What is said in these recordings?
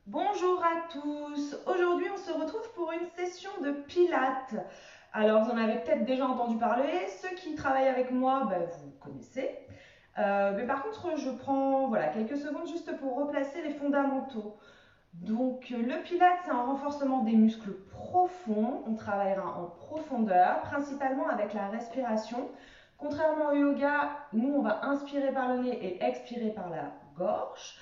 Bonjour à tous. Aujourd'hui, on se retrouve pour une session de pilates. Alors, vous en avez peut-être déjà entendu parler. Ceux qui travaillent avec moi, vous connaissez. Mais par contre, je prends quelques secondes juste pour replacer les fondamentaux. Donc, le pilates, c'est un renforcement des muscles profonds. On travaillera en profondeur, principalement avec la respiration. Contrairement au yoga, nous, on va inspirer par le nez et expirer par la gorge.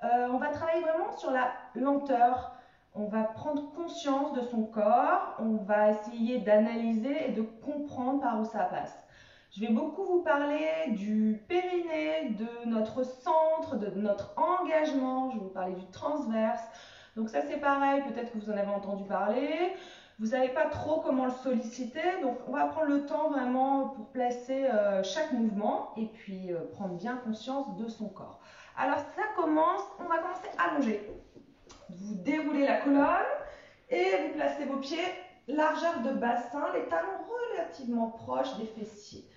On va travailler vraiment sur la lenteur. On va prendre conscience de son corps. On va essayer d'analyser et de comprendre par où ça passe. Je vais beaucoup vous parler du périnée, de notre centre, de notre engagement. Je vais vous parler du transverse. Donc ça c'est pareil, peut-être que vous en avez entendu parler. Vous ne savez pas trop comment le solliciter, donc on va prendre le temps vraiment pour placer chaque mouvement et puis prendre bien conscience de son corps. Alors ça commence, on va commencer allongé. Vous déroulez la colonne et vous placez vos pieds largeur de bassin, les talons relativement proches des fessiers.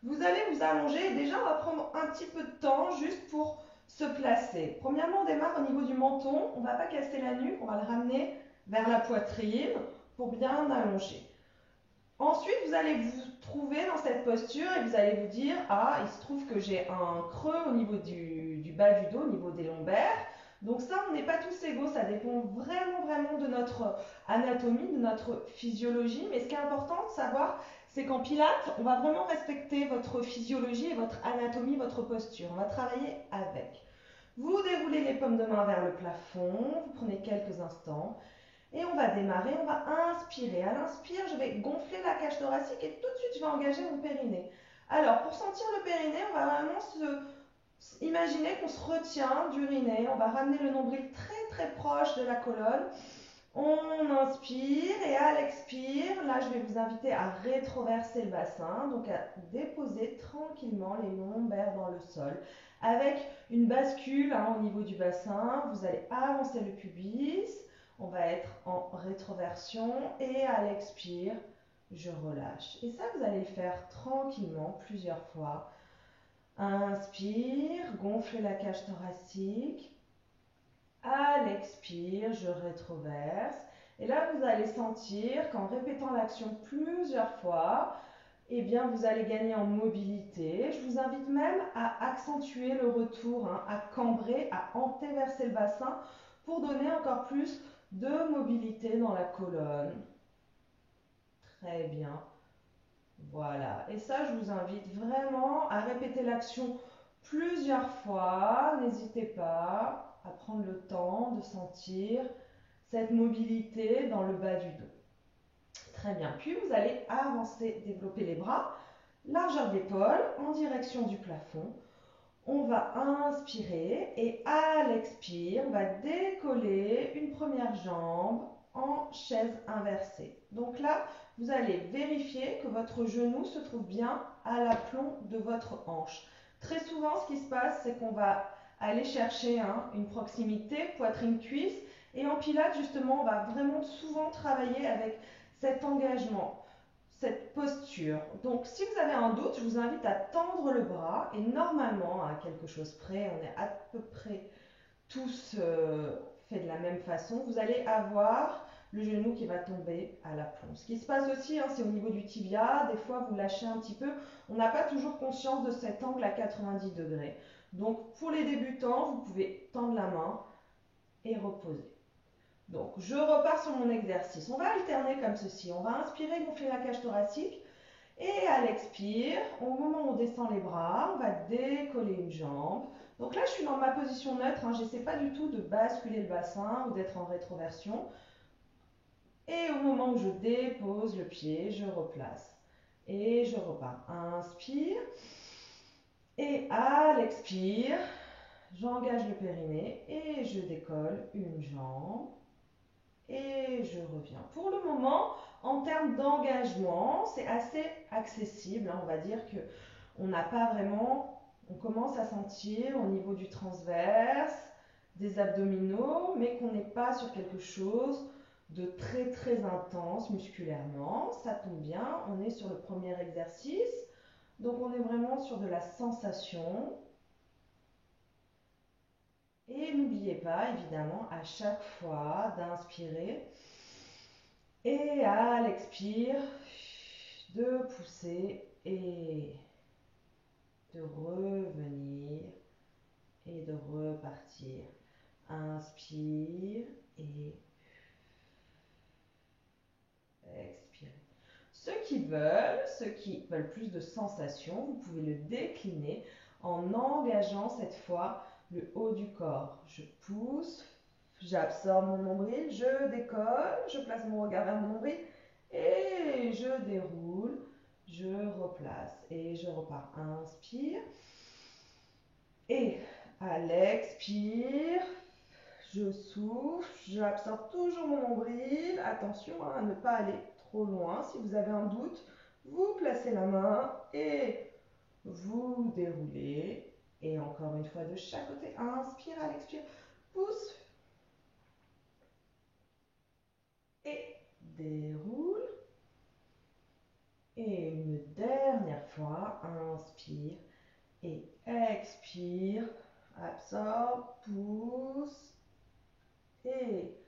Vous allez vous allonger et déjà on va prendre un petit peu de temps juste pour se placer. Premièrement, on démarre au niveau du menton, on ne va pas casser la nuque, on va le ramener vers la poitrine pour bien allonger. Ensuite, vous allez vous trouver dans cette posture et vous allez vous dire, ah, il se trouve que j'ai un creux au niveau du bas du dos, au niveau des lombaires. Donc ça, on n'est pas tous égaux, ça dépend vraiment de notre anatomie, de notre physiologie. Mais ce qui est important de savoir, c'est qu'en pilates, on va vraiment respecter votre physiologie et votre anatomie, votre posture. On va travailler avec. Vous déroulez les paumes de main vers le plafond, vous prenez quelques instants. Et on va démarrer, on va inspirer. À l'inspire, je vais gonfler la cage thoracique et tout de suite, je vais engager mon périnée. Alors, pour sentir le périnée, on va vraiment imaginer qu'on se retient d'uriner. On va ramener le nombril très proche de la colonne. On inspire et à l'expire, là, je vais vous inviter à rétroverser le bassin, donc à déposer tranquillement les lombaires dans le sol. Avec une bascule au niveau du bassin, vous allez avancer le pubis. On va être en rétroversion et à l'expire, je relâche. Et ça, vous allez le faire tranquillement plusieurs fois. Inspire, gonflez la cage thoracique. À l'expire, je rétroverse. Et là, vous allez sentir qu'en répétant l'action plusieurs fois, eh bien, vous allez gagner en mobilité. Je vous invite même à accentuer le retour, à cambrer, à antéverser le bassin pour donner encore plus de mobilité dans la colonne. Très bien. Voilà. Et ça, je vous invite vraiment à répéter l'action plusieurs fois. N'hésitez pas à prendre le temps de sentir cette mobilité dans le bas du dos. Très bien. Puis vous allez avancer, développer les bras, largeur d'épaule en direction du plafond. On va inspirer et à l'expire, on va décoller une première jambe en chaise inversée. Donc là, vous allez vérifier que votre genou se trouve bien à l'aplomb de votre hanche. Très souvent, ce qui se passe, c'est qu'on va aller chercher une proximité poitrine-cuisse. Et en pilates, justement, on va vraiment souvent travailler avec cet engagement, cette posture. Donc, si vous avez un doute, je vous invite à tendre le bras et normalement, à quelque chose près, on est à peu près tous fait de la même façon. Vous allez avoir le genou qui va tomber à l'aplomb. Ce qui se passe aussi, c'est au niveau du tibia. Des fois, vous lâchez un petit peu. On n'a pas toujours conscience de cet angle à 90 degrés. Donc, pour les débutants, vous pouvez tendre la main et reposer. Donc, je repars sur mon exercice. On va alterner comme ceci. On va inspirer, gonfler la cage thoracique. Et à l'expire, au moment où on descend les bras, on va décoller une jambe. Donc là, je suis dans ma position neutre. Je n'essaie pas du tout de basculer le bassin ou d'être en rétroversion. Et au moment où je dépose le pied, je replace. Et je repars. Inspire. Et à l'expire, j'engage le périnée et je décolle une jambe. Et je reviens. Pour le moment, en termes d'engagement, c'est assez accessible. On va dire que on n'a pas vraiment, on commence à sentir au niveau du transverse, des abdominaux, mais qu'on n'est pas sur quelque chose de très intense musculairement. Ça tombe bien, on est sur le premier exercice, donc on est vraiment sur de la sensation. Et n'oubliez pas, évidemment, à chaque fois d'inspirer et à l'expire, de pousser et de revenir et de repartir. Inspire et expire. Ceux qui veulent plus de sensations, vous pouvez le décliner en engageant cette fois le haut du corps. Je pousse, j'absorbe mon nombril, je décolle, je place mon regard vers mon nombril et je déroule, je replace et je repars. Inspire et à l'expire, je souffle, j'absorbe toujours mon nombril. Attention à ne pas aller trop loin. Si vous avez un doute, vous placez la main et vous déroulez. Et encore une fois de chaque côté. Inspire à l'expire. Pousse. Et déroule. Et une dernière fois. Inspire et expire. Absorbe, pousse. Et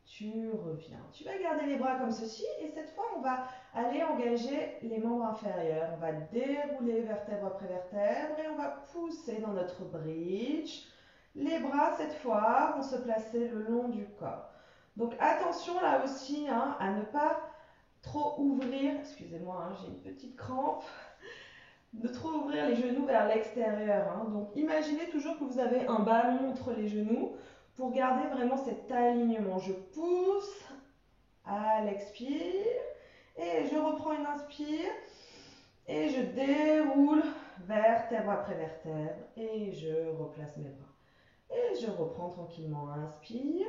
tu reviens. Tu vas garder les bras comme ceci et cette fois on va aller engager les membres inférieurs. On va dérouler vertèbre après vertèbre et on va pousser dans notre bridge. Les bras cette fois vont se placer le long du corps. Donc attention là aussi à ne pas trop ouvrir, excusez-moi j'ai une petite crampe, de trop ouvrir les genoux vers l'extérieur. Donc imaginez toujours que vous avez un ballon entre les genoux pour garder vraiment cet alignement. Je pousse à l'expire et je reprends une inspire et je déroule vertèbre après vertèbre et je replace mes bras. Et je reprends tranquillement, inspire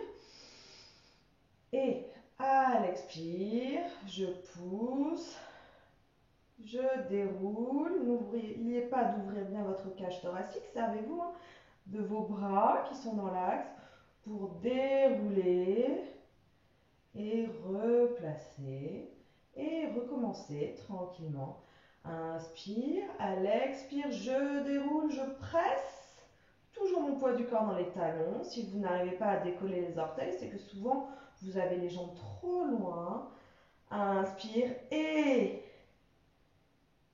et à l'expire, je pousse. Je déroule, n'oubliez pas d'ouvrir bien votre cage thoracique, servez-vous de vos bras qui sont dans l'axe pour dérouler et replacer et recommencer tranquillement. Inspire, à l'expire, je déroule, je presse toujours mon poids du corps dans les talons. Si vous n'arrivez pas à décoller les orteils, c'est que souvent vous avez les jambes trop loin. Inspire et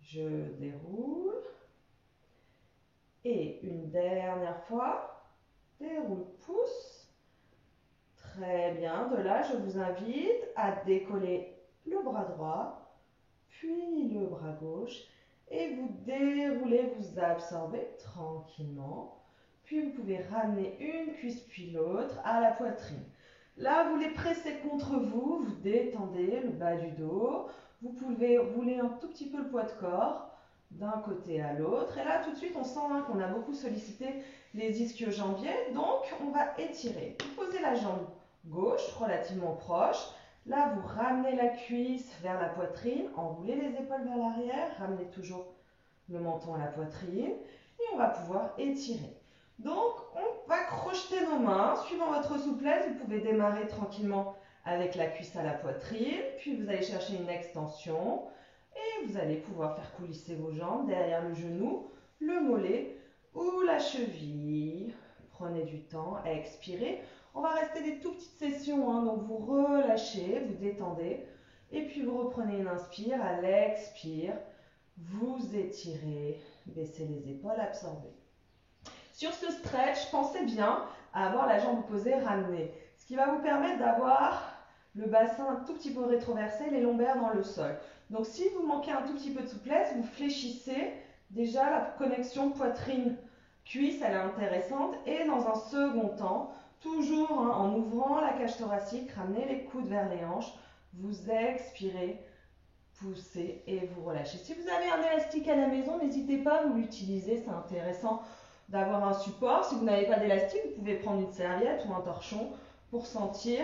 je déroule. Et une dernière fois, déroule, pousse. Très bien, de là je vous invite à décoller le bras droit, puis le bras gauche, et vous déroulez, vous absorbez tranquillement. Puis vous pouvez ramener une cuisse puis l'autre à la poitrine. Là, vous les pressez contre vous, vous détendez le bas du dos. Vous pouvez rouler un tout petit peu le poids de corps d'un côté à l'autre. Et là, tout de suite, on sent qu'on a beaucoup sollicité les ischio-jambiers. Donc, on va étirer. Vous posez la jambe gauche relativement proche. Là, vous ramenez la cuisse vers la poitrine, enroulez les épaules vers l'arrière, ramenez toujours le menton à la poitrine et on va pouvoir étirer. Donc, on va crocheter nos mains. Suivant votre souplesse, vous pouvez démarrer tranquillement avec la cuisse à la poitrine, puis vous allez chercher une extension et vous allez pouvoir faire coulisser vos jambes derrière le genou, le mollet ou la cheville. Prenez du temps à expirer. On va rester des tout petites sessions, donc vous relâchez, vous détendez et puis vous reprenez une inspire, à l'expire, vous étirez, baissez les épaules, absorbez. Sur ce stretch, pensez bien à avoir la jambe opposée ramenée, ce qui va vous permettre d'avoir le bassin un tout petit peu rétroversé, les lombaires dans le sol. Donc si vous manquez un tout petit peu de souplesse, vous fléchissez. Déjà la connexion poitrine-cuisse, elle est intéressante. Et dans un second temps, toujours en ouvrant la cage thoracique, ramenez les coudes vers les hanches, vous expirez, poussez et vous relâchez. Si vous avez un élastique à la maison, n'hésitez pas à vous l'utiliser, c'est intéressant d'avoir un support. Si vous n'avez pas d'élastique, vous pouvez prendre une serviette ou un torchon pour sentir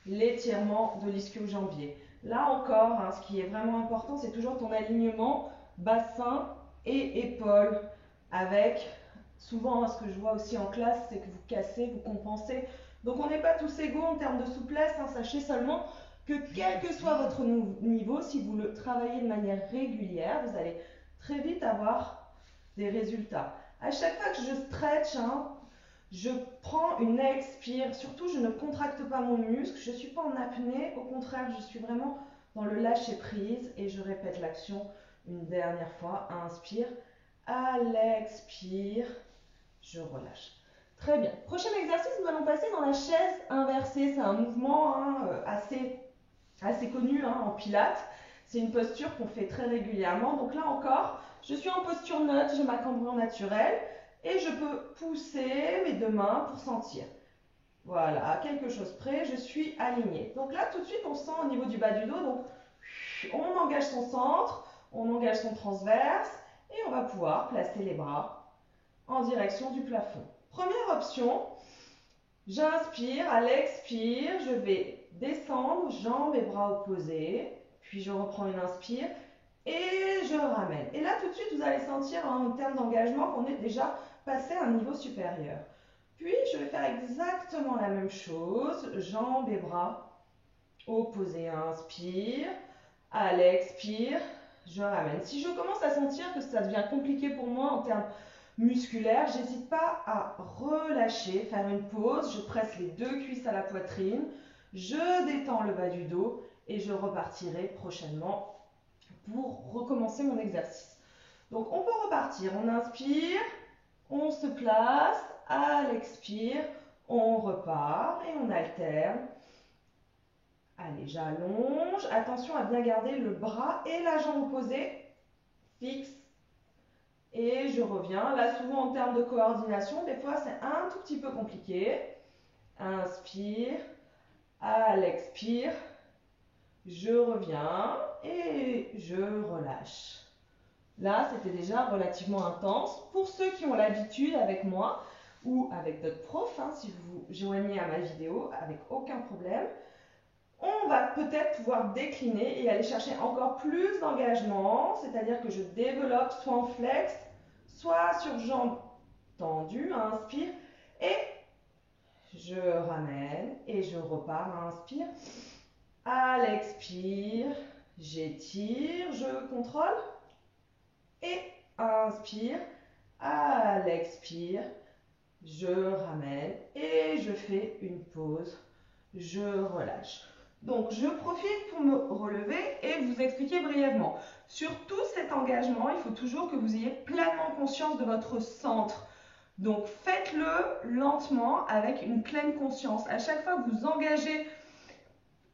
l'étirement de l'ischio-jambier. Là encore, ce qui est vraiment important, c'est toujours ton alignement bassin et épaules avec, souvent ce que je vois aussi en classe, c'est que vous cassez, vous compensez. Donc on n'est pas tous égaux en termes de souplesse, sachez seulement que quel que soit votre niveau, si vous le travaillez de manière régulière, vous allez très vite avoir des résultats. À chaque fois que je stretch, Je prends une expire, surtout je ne contracte pas mon muscle, je ne suis pas en apnée, au contraire, je suis vraiment dans le lâcher prise et je répète l'action une dernière fois. Inspire, à l'expire, je relâche. Très bien. Prochain exercice, nous allons passer dans la chaise inversée. C'est un mouvement assez connu en pilates. C'est une posture qu'on fait très régulièrement. Donc là encore, je suis en posture neutre, j'ai ma cambrure naturelle et je peux pousser mes deux mains pour sentir. Voilà, à quelque chose près, je suis alignée. Donc là, tout de suite, on sent au niveau du bas du dos. Donc, on engage son centre, on engage son transverse et on va pouvoir placer les bras en direction du plafond. Première option, j'inspire, à l'expire, je vais descendre, jambes et bras opposés, puis je reprends une inspire et je ramène. Et là, tout de suite, vous allez sentir en termes d'engagement qu'on est déjà passé à un niveau supérieur. Puis, je vais faire exactement la même chose, jambes et bras opposés. Inspire, à l'expire, je ramène. Si je commence à sentir que ça devient compliqué pour moi en termes musculaires, j'hésite pas à relâcher, faire une pause, je presse les deux cuisses à la poitrine, je détends le bas du dos et je repartirai prochainement pour recommencer mon exercice. Donc on peut repartir, on inspire, on se place, à l'expire, on repart et on alterne. Allez, j'allonge. Attention à bien garder le bras et la jambe opposée. Fixe. Et je reviens. Là, souvent en termes de coordination, des fois c'est un tout petit peu compliqué. Inspire. À l'expire. Je reviens et je relâche. Là, c'était déjà relativement intense. Pour ceux qui ont l'habitude avec moi ou avec d'autres profs, si vous vous joignez à ma vidéo, avec aucun problème, on va peut-être pouvoir décliner et aller chercher encore plus d'engagement, c'est-à-dire que je développe soit en flex, soit sur jambes tendues, inspire, et je ramène et je repars, inspire, à l'expire, j'étire, je contrôle, et inspire, à l'expire, je ramène et je fais une pause, je relâche. Donc, je profite pour me relever et vous expliquer brièvement. Sur tout cet engagement, il faut toujours que vous ayez pleinement conscience de votre centre. Donc, faites-le lentement avec une pleine conscience. À chaque fois que vous engagez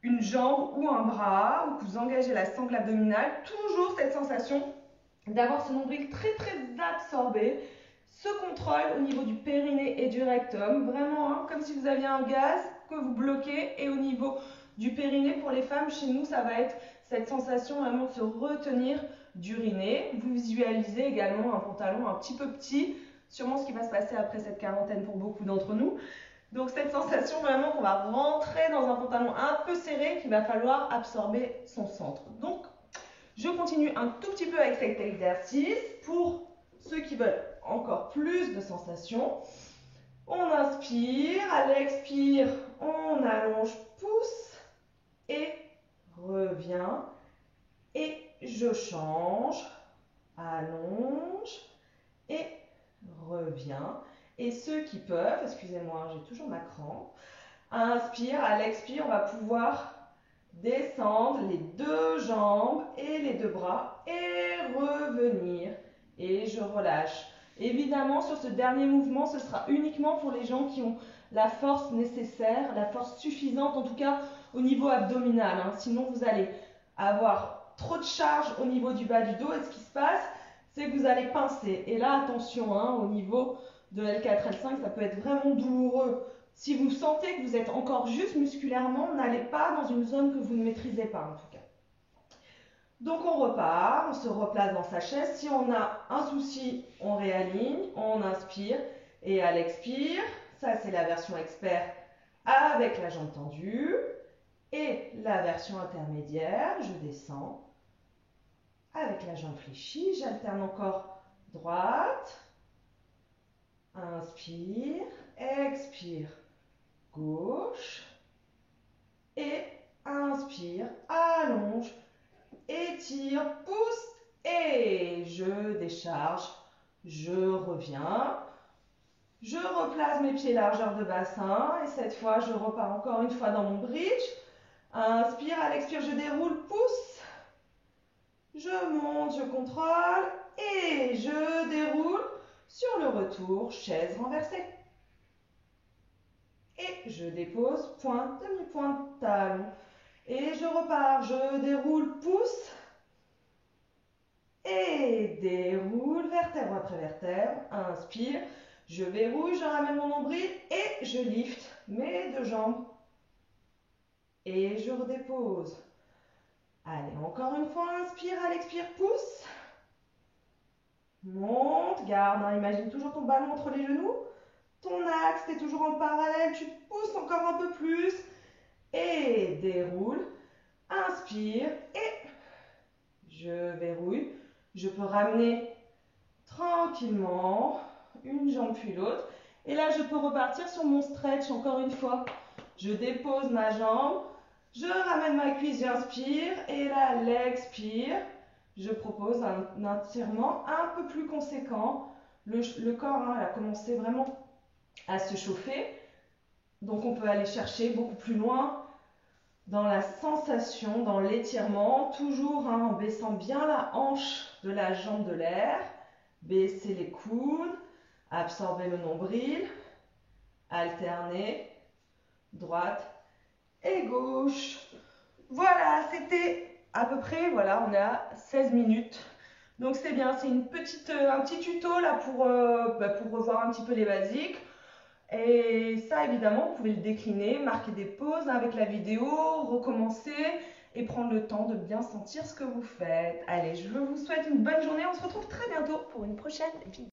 une jambe ou un bras, ou que vous engagez la sangle abdominale, toujours cette sensation d'avoir ce nombril très très absorbé, ce contrôle au niveau du périnée et du rectum, vraiment comme si vous aviez un gaz que vous bloquez, et au niveau du périnée, pour les femmes, chez nous, ça va être cette sensation vraiment de se retenir d'uriner. Vous visualisez également un pantalon un petit peu petit, sûrement ce qui va se passer après cette quarantaine pour beaucoup d'entre nous. Donc cette sensation vraiment qu'on va rentrer dans un pantalon un peu serré, qu'il va falloir absorber son centre. Donc je continue un tout petit peu avec cet exercice pour ceux qui veulent encore plus de sensations. On inspire, à l'expire, on allonge, pousse et revient. Et je change, allonge et reviens. Et ceux qui peuvent, excusez-moi, j'ai toujours ma crampe, inspire, à l'expire, on va pouvoir descendre les deux jambes et les deux bras et revenir. Et je relâche. Évidemment, sur ce dernier mouvement, ce sera uniquement pour les gens qui ont la force nécessaire, la force suffisante, en tout cas au niveau abdominal. Sinon, vous allez avoir trop de charge au niveau du bas du dos, et ce qui se passe, c'est que vous allez pincer. Et là, attention, au niveau de L4, L5, ça peut être vraiment douloureux. Si vous sentez que vous êtes encore juste musculairement, n'allez pas dans une zone que vous ne maîtrisez pas, en tout cas. Donc on repart, on se replace dans sa chaise. Si on a un souci, on réaligne, on inspire et à l'expire, ça c'est la version expert avec la jambe tendue. Et la version intermédiaire, je descends avec la jambe fléchie, j'alterne encore droite, inspire, expire, gauche, et inspire, allonge, étire, pousse, et je décharge, je reviens, Je replace mes pieds largeur de bassin et cette fois, je repars encore une fois dans mon bridge. Inspire, à l'expire, je déroule, pousse. Je monte, je contrôle et je déroule. Sur le retour, chaise renversée. Et je dépose, pointe, demi-pointe, talon. Et je repars, je déroule, pousse. Et déroule, vertèbre après vertèbre. Inspire, je verrouille, je ramène mon nombril et je lift mes deux jambes. Et je redépose. Allez, encore une fois, inspire, à l'expire, pousse. Monte, garde, hein, imagine toujours ton ballon entre les genoux. Ton axe, tu es toujours en parallèle, tu pousses encore un peu plus. Et déroule. Inspire et je verrouille. Je peux ramener tranquillement une jambe puis l'autre. Et là, je peux repartir sur mon stretch encore une fois. Je dépose ma jambe, je ramène ma cuisse, j'inspire. Et là, l'expire. Je propose un étirement un peu plus conséquent. Le corps hein, a commencé vraiment à se chauffer. Donc, on peut aller chercher beaucoup plus loin dans la sensation, dans l'étirement, toujours hein, en baissant bien la hanche de la jambe de l'air. Baisser les coudes, absorber le nombril, alterner, droite et gauche. Voilà, c'était à peu près, voilà, on est à 16 minutes. Donc c'est bien, c'est un petit tuto là pour revoir un petit peu les basiques. Et ça, évidemment, vous pouvez le décliner, marquer des pauses avec la vidéo, recommencer et prendre le temps de bien sentir ce que vous faites. Allez, je vous souhaite une bonne journée. On se retrouve très bientôt pour une prochaine vidéo.